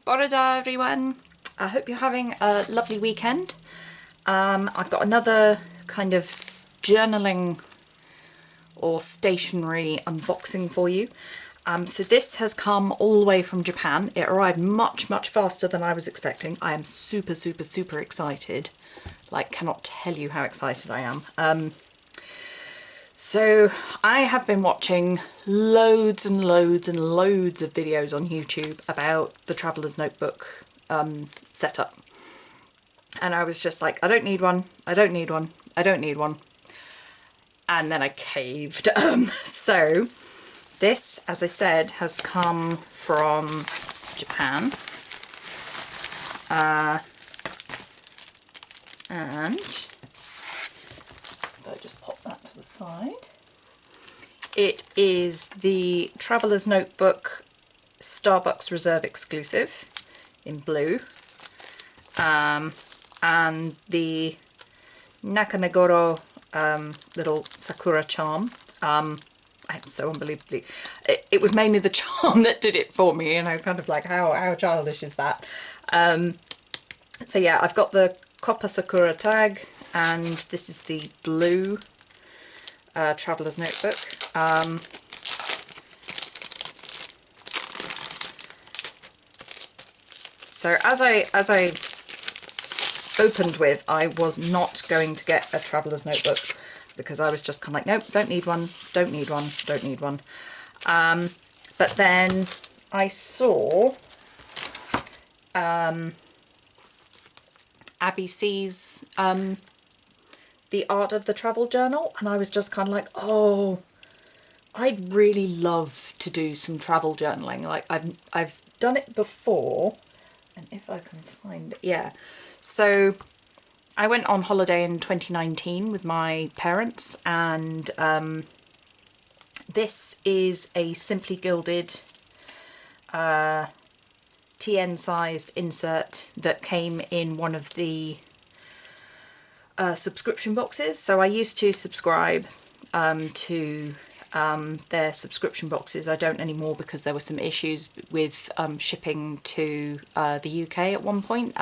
Borada everyone! I hope you're having a lovely weekend. I've got another kind of journaling or stationery unboxing for you. So this has come all the way from Japan. It arrived much faster than I was expecting. I am super excited. Like, cannot tell you how excited I am. So I have been watching loads and loads of videos on YouTube about the Traveller's Notebook setup. And I was just like, I don't need one, I don't need one, I don't need one. And then I caved. So this, as I said, has come from Japan. And I just pop that to the side. It is the Traveller's Notebook Starbucks Reserve exclusive in blue, and the Nakameguro little Sakura charm. I'm so unbelievably, it was mainly the charm that did it for me, and I'm kind of like, how childish is that? So yeah, I've got the copper Sakura tag, and this is the blue Traveller's Notebook. So as I opened with, I was not going to get a Traveller's Notebook because I was just kind of like, nope, don't need one, don't need one, don't need one. But then I saw Abby C's The Art of the Travel Journal, and I was just kind of like, oh, I'd really love to do some travel journaling. Like I've done it before, and if I can find it, yeah. So I went on holiday in 2019 with my parents, and this is a Simply Gilded TN sized insert that came in one of the subscription boxes. So I used to subscribe to their subscription boxes. I don't anymore because there were some issues with shipping to the UK at one point,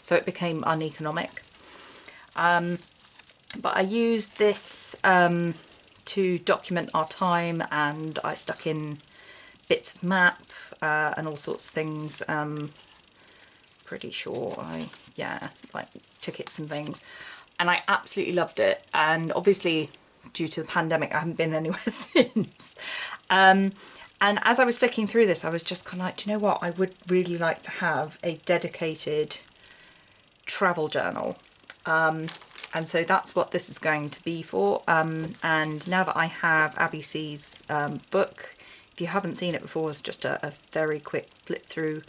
so it became uneconomic. But I used this to document our time, and I stuck in bits of map and all sorts of things. Pretty sure like tickets and things, and I absolutely loved it. And obviously due to the pandemic I haven't been anywhere since. And as I was flicking through this, I was just kind of like, do you know what, I would really like to have a dedicated travel journal. And so that's what this is going to be for. And now that I have Abby C's book, if you haven't seen it before, it's just a very quick flip through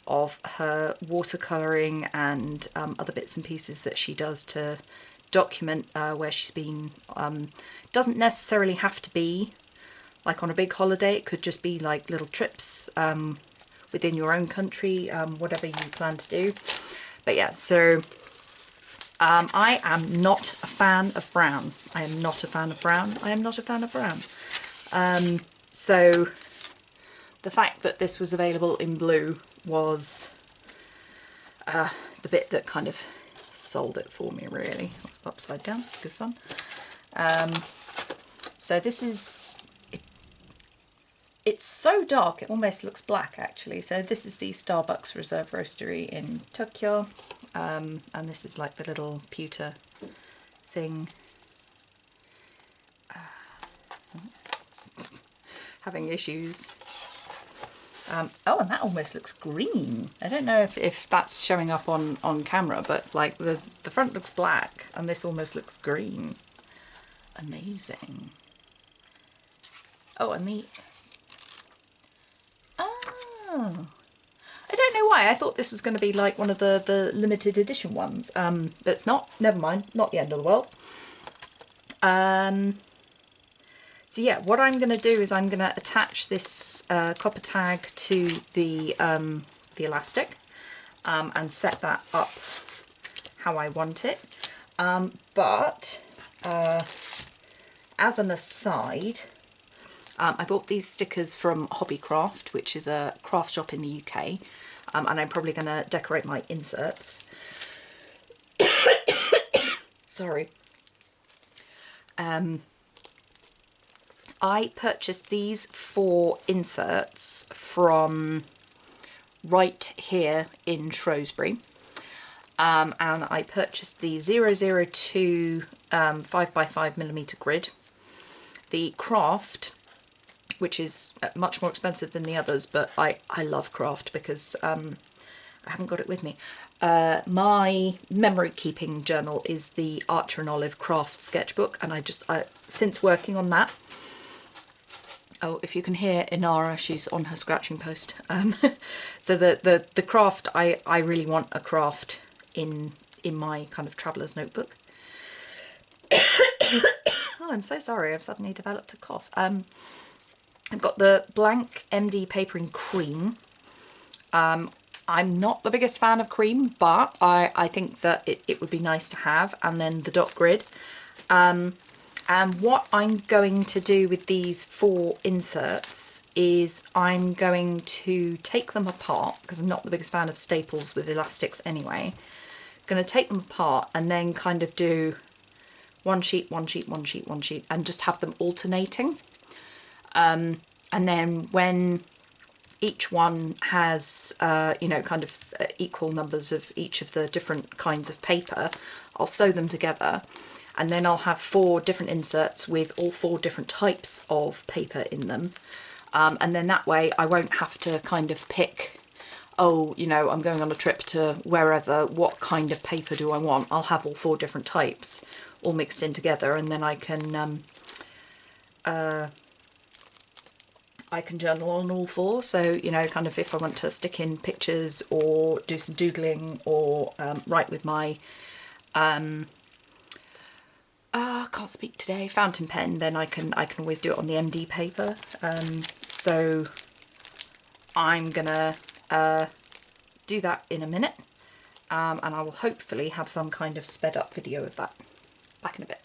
of her watercolouring and other bits and pieces that she does to document where she's been. Doesn't necessarily have to be like on a big holiday, it could just be like little trips within your own country, whatever you plan to do. But yeah, so I am not a fan of brown. I am not a fan of brown. I am not a fan of brown. So the fact that this was available in blue was the bit that kind of sold it for me, really. Upside down, good fun. So this is, it's so dark it almost looks black actually. So this is the Starbucks Reserve Roastery in Tokyo, and this is like the little pewter thing. Having issues. Oh, and that almost looks green. I don't know if that's showing up on camera, but like the front looks black and this almost looks green. Amazing. Oh, and the... Oh. I don't know why. I thought this was going to be like one of the limited edition ones. But it's not. Never mind. Not the end of the world. So yeah, what I'm going to do is I'm going to attach this copper tag to the elastic and set that up how I want it. But as an aside, I bought these stickers from Hobbycraft, which is a craft shop in the UK. and I'm probably going to decorate my inserts. Sorry. I purchased these 4 inserts from right here in Shrewsbury, and I purchased the 002 5x5mm grid, the Craft, which is much more expensive than the others, but I love Craft because I haven't got it with me. My memory keeping journal is the Archer and Olive Craft sketchbook, and I since working on that, oh, if you can hear Inara, she's on her scratching post. So the Craft, I really want a Craft in my kind of traveller's notebook. Oh, I'm so sorry, I've suddenly developed a cough. I've got the Blank MD paper in cream. I'm not the biggest fan of cream, but I think that it would be nice to have. And then the dot grid. And what I'm going to do with these 4 inserts is I'm going to take them apart, because I'm not the biggest fan of staples with elastics anyway. Going to take them apart and then kind of do 1 sheet, 1 sheet, 1 sheet, 1 sheet, and just have them alternating. And then when each one has, you know, kind of equal numbers of each of the different kinds of paper, I'll sew them together, and then I'll have 4 different inserts with all 4 different types of paper in them. And then that way I won't have to kind of pick, oh, you know, I'm going on a trip to wherever, what kind of paper do I want? I'll have all 4 different types all mixed in together, and then I can journal on all 4. So, you know, kind of if I want to stick in pictures or do some doodling or write with my can't speak today, fountain pen, then I can always do it on the MD paper. So I'm gonna do that in a minute, and I will hopefully have some kind of sped up video of that back in a bit.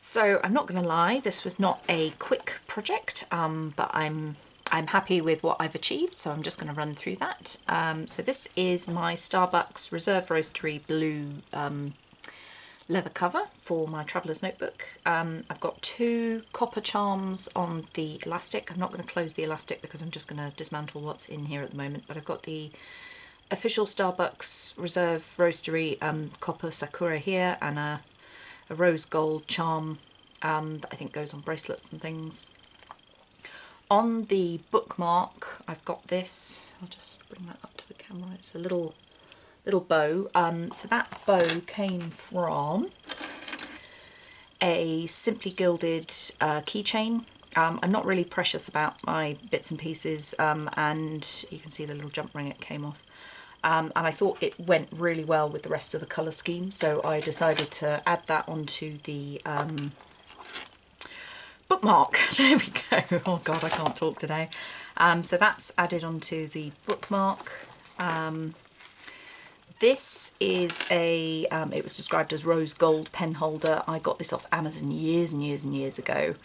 So I'm not going to lie, this was not a quick project, but I'm happy with what I've achieved, so I'm just going to run through that. So this is my Starbucks Reserve Roastery blue leather cover for my Traveller's Notebook. I've got 2 copper charms on the elastic. I'm not going to close the elastic because I'm just going to dismantle what's in here at the moment, but I've got the official Starbucks Reserve Roastery copper sakura here, and a rose gold charm that I think goes on bracelets and things. On the bookmark, I've got this. I'll just bring that up to the camera. It's a little bow. So that bow came from a Simply Gilded keychain. I'm not really precious about my bits and pieces, and you can see the little jump ring it came off. And I thought it went really well with the rest of the colour scheme, so I decided to add that onto the bookmark. There we go. Oh god, I can't talk today. So that's added onto the bookmark. This is a, it was described as rose gold pen holder. I got this off Amazon years and years and years ago.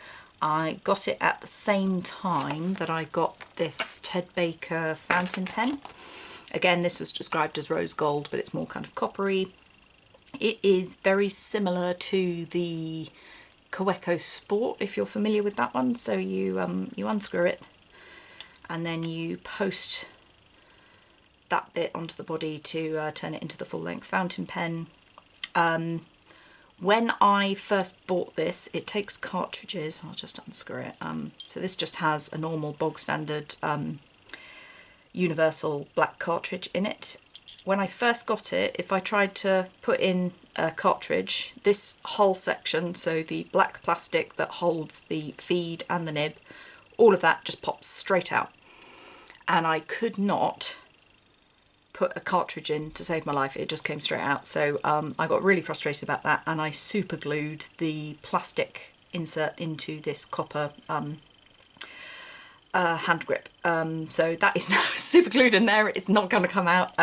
I got it at the same time that I got this Ted Baker fountain pen. Again, this was described as rose gold, but it's more kind of coppery. It is very similar to the Kaweco Sport, if you're familiar with that one. So you unscrew it and then you post that bit onto the body to turn it into the full-length fountain pen. When I first bought this, it takes cartridges. I'll just unscrew it. So this just has a normal bog standard universal black cartridge in it. When I first got it, if I tried to put in a cartridge, this hull section, so the black plastic that holds the feed and the nib, all of that just pops straight out. And I could not put a cartridge in to save my life. It just came straight out. So I got really frustrated about that, and I super glued the plastic insert into this copper hand grip. So that is now super glued in there. It's not going to come out.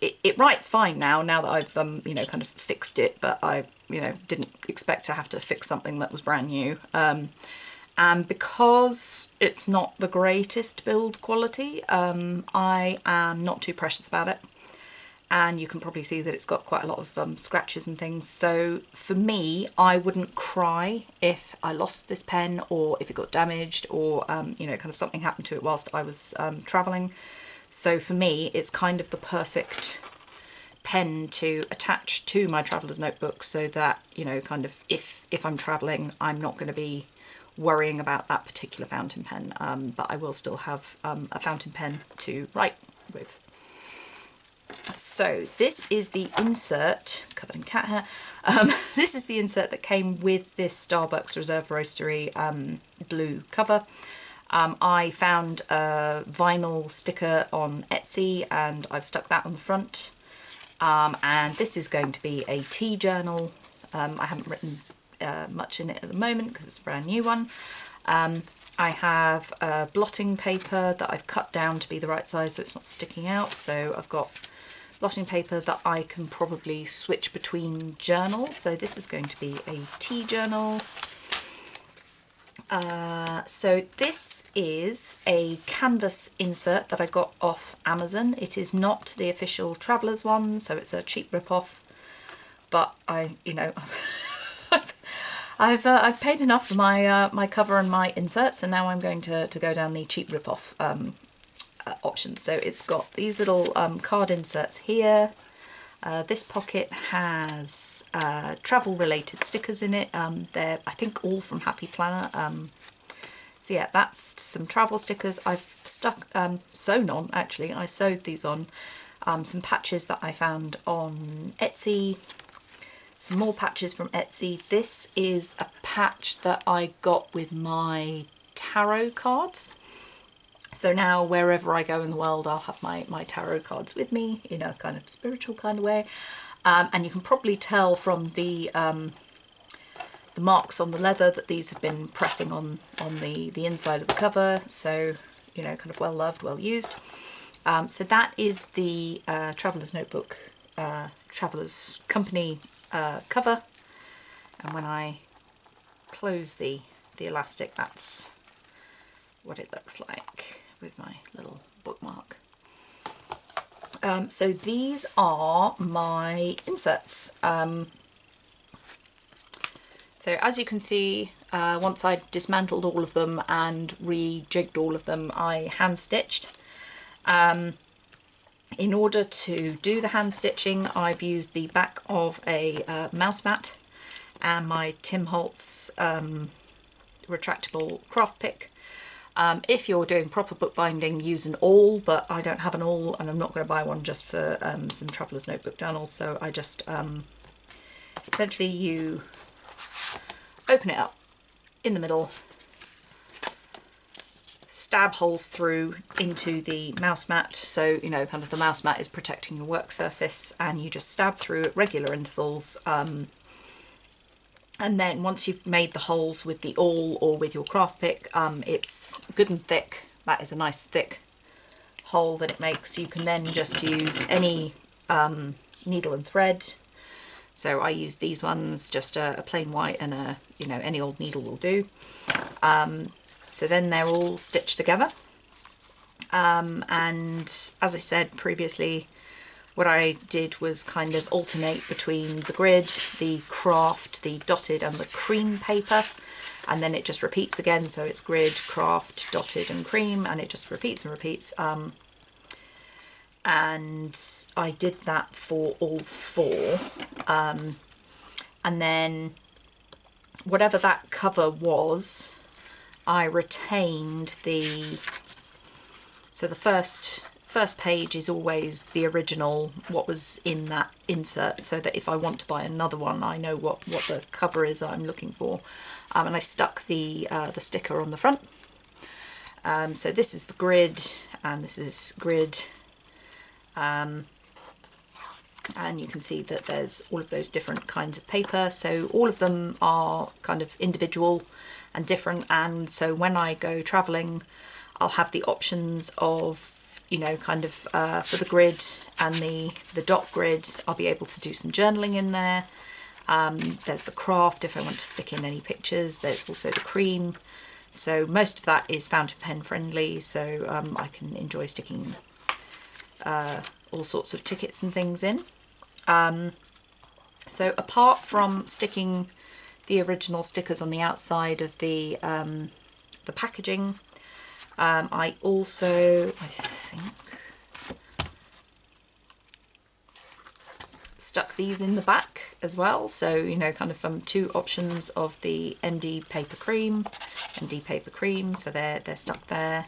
It writes fine now that I've you know, kind of fixed it, but I didn't expect to have to fix something that was brand new. And because it's not the greatest build quality, I am not too precious about it. And you can probably see that it's got quite a lot of scratches and things. So for me, I wouldn't cry if I lost this pen, or if it got damaged, or you know, kind of something happened to it whilst I was traveling. So for me, it's kind of the perfect pen to attach to my Traveller's Notebook, so that, you know, kind of if I'm traveling, I'm not going to be worrying about that particular fountain pen, but I will still have a fountain pen to write with. So this is the insert, covered in cat hair, this is the insert that came with this Starbucks Reserve Roastery blue cover. I found a vinyl sticker on Etsy and I've stuck that on the front. And this is going to be a tea journal. I haven't written much in it at the moment because it's a brand new one. I have blotting paper that I've cut down to be the right size so it's not sticking out. So I've got blotting paper that I can probably switch between journals. So this is going to be a tea journal. So this is a canvas insert that I got off Amazon. It is not the official Traveller's one, so it's a cheap rip-off. But I've paid enough for my my cover and my inserts, and now I'm going to go down the cheap rip-off options. So it's got these little card inserts here. This pocket has travel related stickers in it. They're, I think, all from Happy Planner. So yeah, that's some travel stickers I've stuck, sewn on actually. I sewed these on. Some patches that I found on Etsy. Some more patches from Etsy. This is a patch that I got with my tarot cards. So now wherever I go in the world, I'll have my tarot cards with me in a kind of spiritual kind of way. And you can probably tell from the marks on the leather that these have been pressing on the inside of the cover. So, you know, kind of well loved, well used. So that is the Traveller's Notebook, Traveller's Company cover. And when I close the elastic, that's what it looks like with my little bookmark. So these are my inserts. So as you can see, once I dismantled all of them and rejigged all of them, I hand stitched. In order to do the hand stitching, I've used the back of a mouse mat and my Tim Holtz retractable craft pick. If you're doing proper bookbinding, use an awl, but I don't have an awl and I'm not going to buy one just for some Traveller's Notebook journals. So I just essentially you open it up in the middle, stab holes through into the mouse mat, so you know kind of the mouse mat is protecting your work surface, and you just stab through at regular intervals, and then once you've made the holes with the awl or with your craft pick, it's good and thick. That is a nice thick hole that it makes. You can then just use any needle and thread. So I use these ones, just a plain white, and a, you know, any old needle will do. So then they're all stitched together. And as I said previously, what I did was kind of alternate between the grid, the craft, the dotted and the cream paper, and then it just repeats again. So it's grid, craft, dotted and cream, and it just repeats and repeats. And I did that for all four. And then whatever that cover was, I retained the, so the first page is always the original, what was in that insert, so that if I want to buy another one, I know what the cover is I'm looking for. And I stuck the sticker on the front. So this is the grid, and this is grid. And you can see that there's all of those different kinds of paper, so all of them are kind of individual and different, and so when I go travelling I'll have the options of, you know, kind of for the grid and the dot grid, I'll be able to do some journaling in there. There's the craft if I want to stick in any pictures. There's also the cream, so most of that is fountain pen friendly, so I can enjoy sticking all sorts of tickets and things in. So apart from sticking the original stickers on the outside of the packaging, I also, I think, stuck these in the back as well. So, you know, kind of two options of the ND paper cream, so they're stuck there.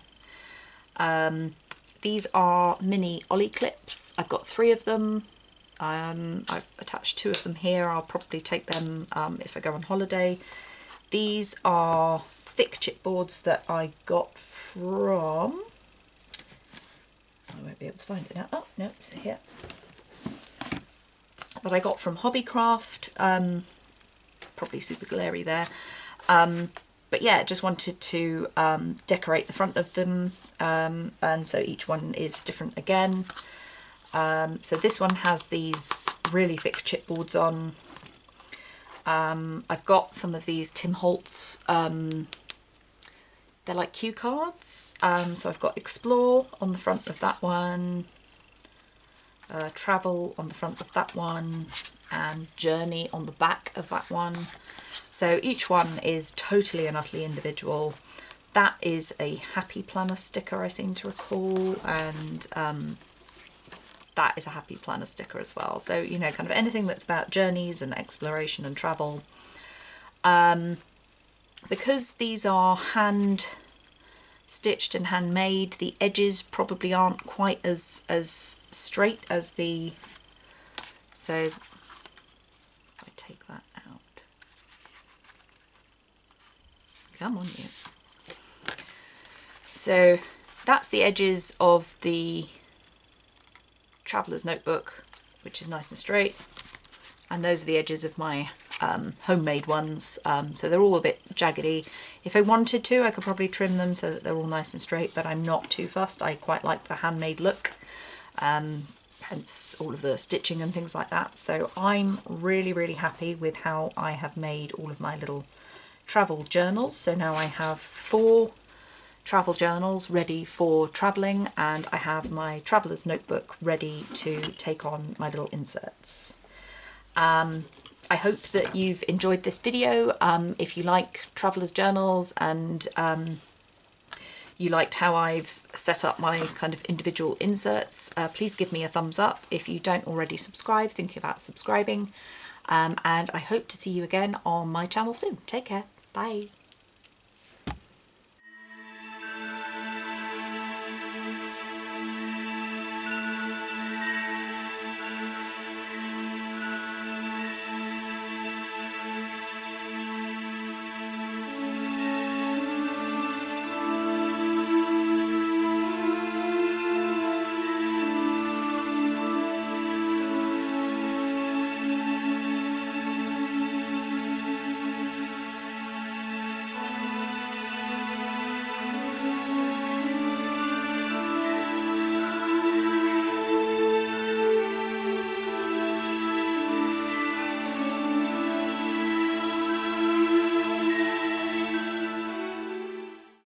These are mini Ollie clips. I've got 3 of them. I've attached 2 of them here. I'll probably take them if I go on holiday. These are thick chipboards that I got from, I won't be able to find it now. Oh no, it's here. That I got from Hobbycraft. Probably super glary there. But yeah, just wanted to decorate the front of them, and so each one is different again. So this one has these really thick chipboards on. I've got some of these Tim Holtz, they're like cue cards. So I've got Explore on the front of that one, Travel on the front of that one, and Journey on the back of that one. So each one is totally and utterly individual. That is a Happy Planner sticker, I seem to recall, and that is a Happy Planner sticker as well. So, you know, kind of anything that's about journeys and exploration and travel. Because these are hand stitched and handmade, the edges probably aren't quite as straight as the, so if I take that out, come on you. So that's the edges of the Traveller's Notebook, which is nice and straight, and those are the edges of my homemade ones, so they're all a bit jaggedy. If I wanted to, I could probably trim them so that they're all nice and straight, but I'm not too fussed. I quite like the handmade look, hence all of the stitching and things like that. So I'm really happy with how I have made all of my little travel journals. So now I have 4 travel journals ready for travelling, and I have my traveller's notebook ready to take on my little inserts. I hope that you've enjoyed this video. If you like traveller's journals and you liked how I've set up my kind of individual inserts, please give me a thumbs up. If you don't already subscribe, think about subscribing. And I hope to see you again on my channel soon. Take care. Bye.